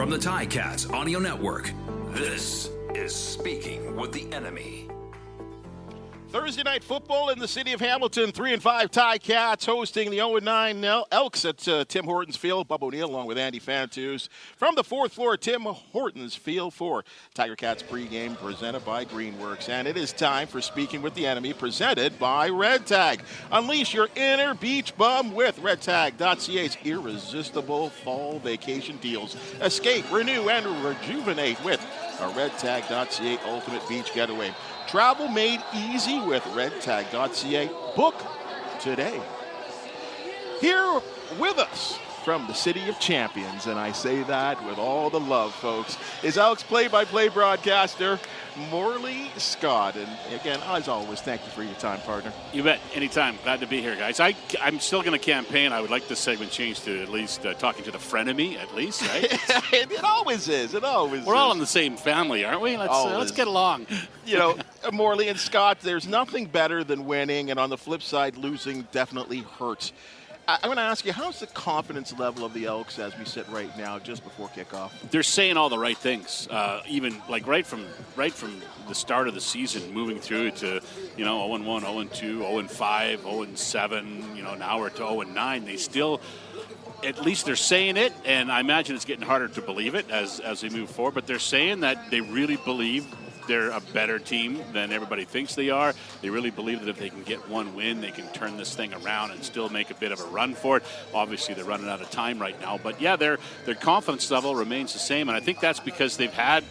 From the Ticats Audio Network, this is Speaking with the Enemy. Thursday night football in the city of Hamilton. 3-5 Ticats hosting the 0-9 Elks at Tim Hortons Field. Bubba O'Neill along with Andy Fantuz from the fourth floor, Tim Hortons Field for Tiger Cats pregame presented by Greenworks. And it is time for Speaking with the Enemy presented by Red Tag. Unleash your inner beach bum with redtag.ca's irresistible fall vacation deals. Escape, renew, and rejuvenate with a redtag.ca ultimate beach getaway. Travel made easy with redtag.ca. Book today. Here with us from the City of Champions, and I say that with all the love, folks, is Elks Play-by-Play broadcaster Morely Scott. And again, as always, thank you for your time, partner. You bet. Anytime. Glad to be here, guys. I'm still going to campaign. I would like this segment changed to at least talking to the frenemy, at least, right? It always is. It always is. We're all in the same family, aren't we? Let's get along. You know, Morely and Scott, there's nothing better than winning, and on the flip side, losing definitely hurts. I'm going to ask you, how's the confidence level of the Elks as we sit right now, just before kickoff? They're saying all the right things, even like right from the start of the season, moving through to 0-1, 0-2, 0-5, 0-7. Now we're to 0-9. They still, at least they're saying it, and I imagine it's getting harder to believe it as they move forward. But they're saying that they really believe they're a better team than everybody thinks they are. They really believe that if they can get one win, they can turn this thing around and still make a bit of a run for it. Obviously, they're running out of time right now. But, yeah, their confidence level remains the same, and I think that's because they've had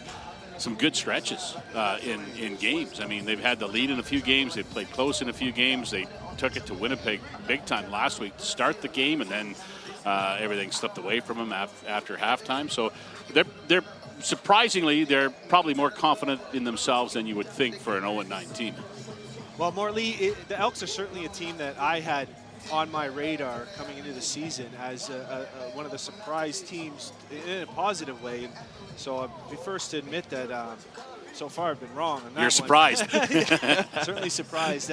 some good stretches in games. I mean, they've had the lead in a few games. They've played close in a few games. They took it to Winnipeg big time last week to start the game, and then everything slipped away from them after halftime. So they're surprisingly, they're probably more confident in themselves than you would think for an 0-9 team. Well, Morely, the Elks are certainly a team that I had on my radar coming into the season as one of the surprise teams in a positive way. So I'll be first to admit that so far I've been wrong on that. You're surprised. Certainly surprised.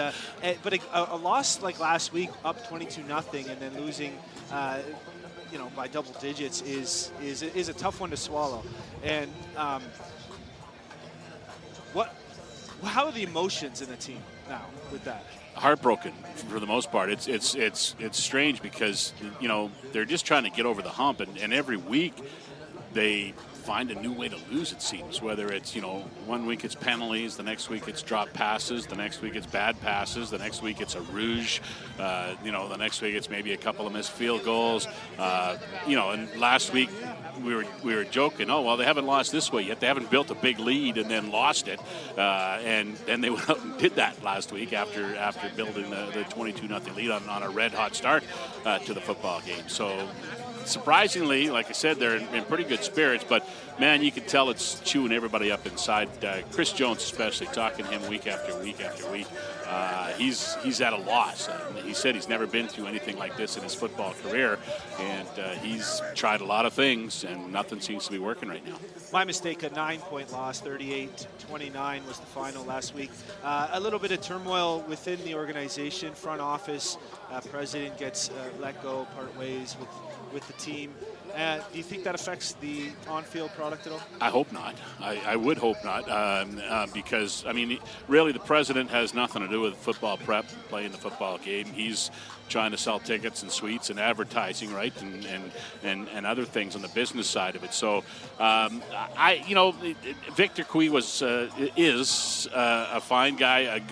But a loss like last week, up 22-0, and then losing by double digits is a tough one to swallow. And how are the emotions in the team now with that? Heartbroken for the most part. It's strange because they're just trying to get over the hump, and every week they find a new way to lose, it seems. Whether it's, 1 week it's penalties, the next week it's drop passes, the next week it's bad passes, the next week it's a rouge, the next week it's maybe a couple of missed field goals. And last week we were joking, they haven't lost this way yet. They haven't built a big lead and then lost it. And then they went out and did that last week after building the 22-0 lead on a red-hot start to the football game. So surprisingly, like I said, they're in pretty good spirits, but man, you can tell it's chewing everybody up inside. Chris Jones especially, talking to him week after week after week, he's at a loss. He said he's never been through anything like this in his football career, and he's tried a lot of things, and nothing seems to be working right now. My mistake, a 9-point loss, 38-29 was the final last week. A little bit of turmoil within the organization. Front office, president gets let go, part ways with the team. Do you think that affects the on-field product at all? I hope not. I would hope not, because, really the president has nothing to do with football prep, playing the football game. He's trying to sell tickets and suites and advertising, right, and other things on the business side of it. So, Victor Cui is a fine guy,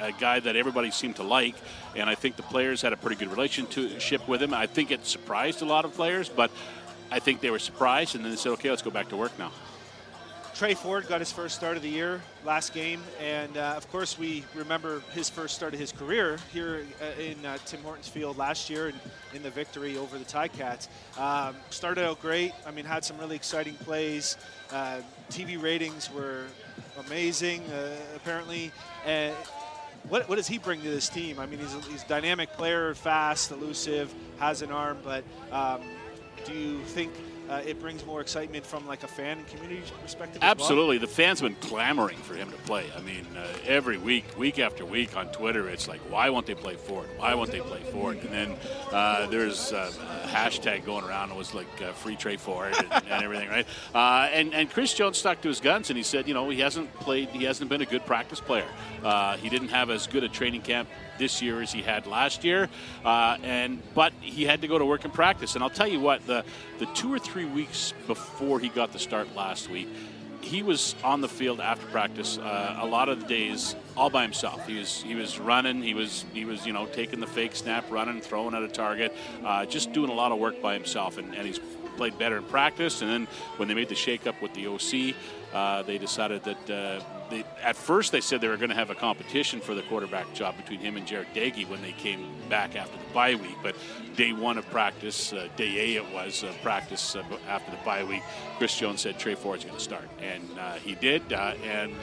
a guy that everybody seemed to like, and I think the players had a pretty good relationship with him. I think it surprised a lot of players, but I think they were surprised, and then they said, okay, let's go back to work now. Trey Ford got his first start of the year last game, and of course we remember his first start of his career here in Tim Hortons Field last year and in the victory over the Ticats. Started out great. Had some really exciting plays. TV ratings were amazing, apparently. What does he bring to this team? He's a dynamic player, fast, elusive, has an arm, but do you think it brings more excitement from like a fan and community perspective. Absolutely. The fans have been clamoring for him to play. I mean, every week after week on Twitter, it's like, why won't they play Ford? Why won't they play Ford? And then there's a hashtag going around. It was like free Trey Ford and everything, right? And Chris Jones stuck to his guns, and he said, he hasn't been a good practice player. He didn't have as good a training camp this year as he had last year, but he had to go to work and practice. And I'll tell you what, the 2 or 3 weeks before he got the start last week, he was on the field after practice a lot of the days all by himself. He was running. He was taking the fake snap, running, throwing at a target, just doing a lot of work by himself. And he's played better in practice. And then when they made the shake-up with the OC, they decided that at first they said they were going to have a competition for the quarterback job between him and Jared Dagey when they came back after the bye week. But day one of practice, day A it was, practice after the bye week, Chris Jones said Trey Ford's going to start. And he did, and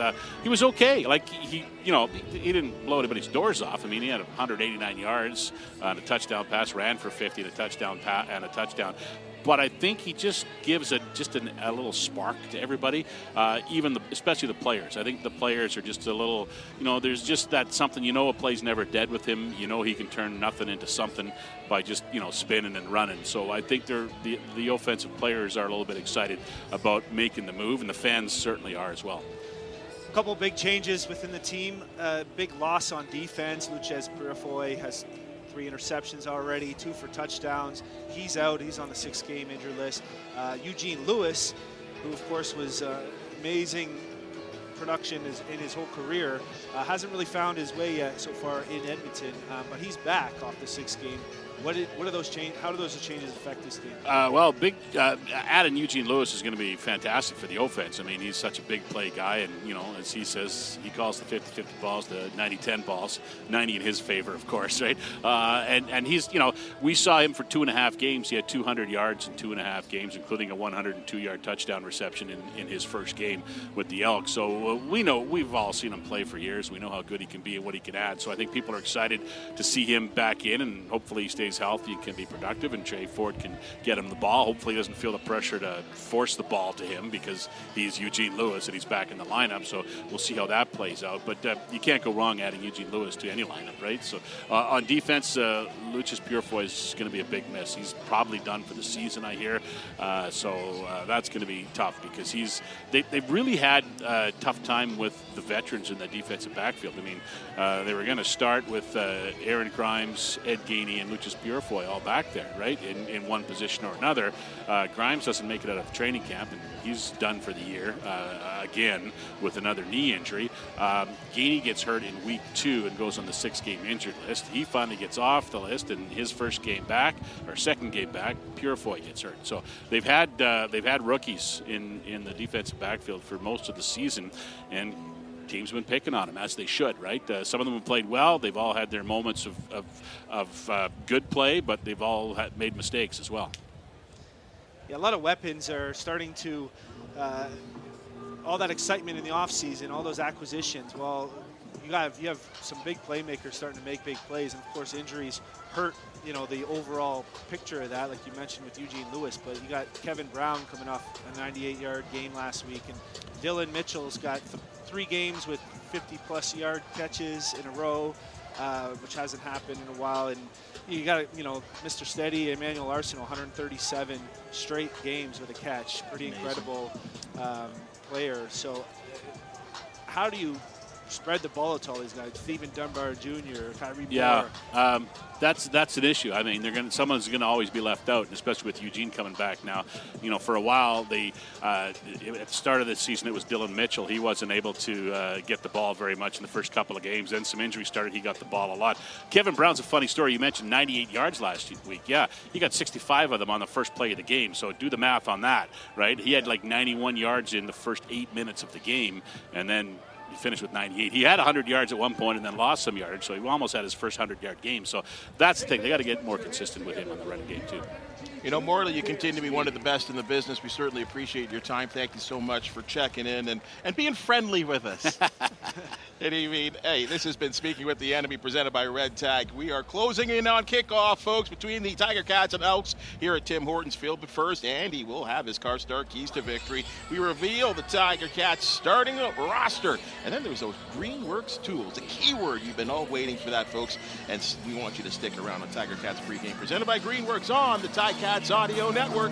he was okay. Like, he didn't blow anybody's doors off. I mean, he had 189 yards on a touchdown pass, ran for 50 and a touchdown But I think he just gives a little spark to everybody, especially the players. I think the players are just a little, there's just that something, a play's never dead with him. He can turn nothing into something by just, spinning and running. So I think the offensive players are a little bit excited about making the move, and the fans certainly are as well. A couple big changes within the team. Big loss on defense. Luchez Purifoy has 3 interceptions already, 2 for touchdowns. He's out. He's on the 6-game injury list. Eugene Lewis, who of course was amazing production in his whole career, hasn't really found his way yet so far in Edmonton, but he's back off the 6th game. What are those changes? How do those changes affect this team? Adding Eugene Lewis is going to be fantastic for the offense. I mean, he's such a big play guy, and as he says, he calls the 50-50 balls the 90-10 balls, 90 in his favor, of course, right? And he's, we saw him for 2.5 games. He had 200 yards in 2.5 games, including a 102-yard touchdown reception in his first game with the Elks. So we've all seen him play for years. We know how good he can be and what he can add. So I think people are excited to see him back in, and hopefully he stays healthy and can be productive, and Trey Ford can get him the ball. Hopefully he doesn't feel the pressure to force the ball to him because he's Eugene Lewis and he's back in the lineup. So we'll see how that plays out. But you can't go wrong adding Eugene Lewis to any lineup, right? So on defense, Luchez Purifoy is going to be a big miss. He's probably done for the season, I hear. So that's going to be tough because they've really had a tough time with the veterans in the defensive backfield. I mean, they were going to start with Aaron Grimes, Ed Gainey, and Luchez Purifoy all back there, right, in one position or another. Grimes doesn't make it out of training camp, and he's done for the year again with another knee injury. Gainey gets hurt in week 2 and goes on the 6-game injured list. He finally gets off the list, and his second game back, Purifoy gets hurt. So they've had rookies in the defensive backfield for most of the season, and teams have been picking on them, as they should, right? Some of them have played well. They've all had their moments of good play, but they've all made mistakes as well. Yeah, a lot of weapons are starting to, all that excitement in the offseason, all those acquisitions. Well, you have some big playmakers starting to make big plays, and of course injuries hurt, the overall picture of that, like you mentioned with Eugene Lewis. But you got Kevin Brown coming off a 98-yard game last week, and Dylan Mitchell's got 3 games with 50-plus yard catches in a row, which hasn't happened in a while. And you got, Mr. Steady, Emmanuel Arsenal, 137 straight games with a catch. Pretty incredible player. So how do you spread the ball to all these guys? Stephen Dunbar Jr., Kyrie Moore. Yeah, that's an issue. I mean, someone's gonna always be left out, and especially with Eugene coming back now. For a while, at the start of the season, it was Dylan Mitchell. He wasn't able to get the ball very much in the first couple of games. Then some injuries started. He got the ball a lot. Kevin Brown's a funny story. You mentioned 98 yards last week. Yeah, he got 65 of them on the first play of the game. So do the math on that, right? He had like 91 yards in the first 8 minutes of the game, and then he finished with 98. He had 100 yards at one point and then lost some yards, so he almost had his first 100-yard game. So that's the thing. They got to get more consistent with him on the running game, too. You know, Morely, you continue to be one of the best in the business. We certainly appreciate your time. Thank you so much for checking in and being friendly with us. And I mean, hey, this has been Speaking with the Enemy, presented by Red Tag. We are closing in on kickoff, folks, between the Tiger Cats and Elks here at Tim Hortons Field. But first, Andy will have his car start keys to victory. We reveal the Tiger Cats starting roster. And then there's those Greenworks tools, the keyword. You've been all waiting for that, folks. And we want you to stick around on Tiger Cats pregame, presented by Greenworks on the Tiger Cats Audio Network.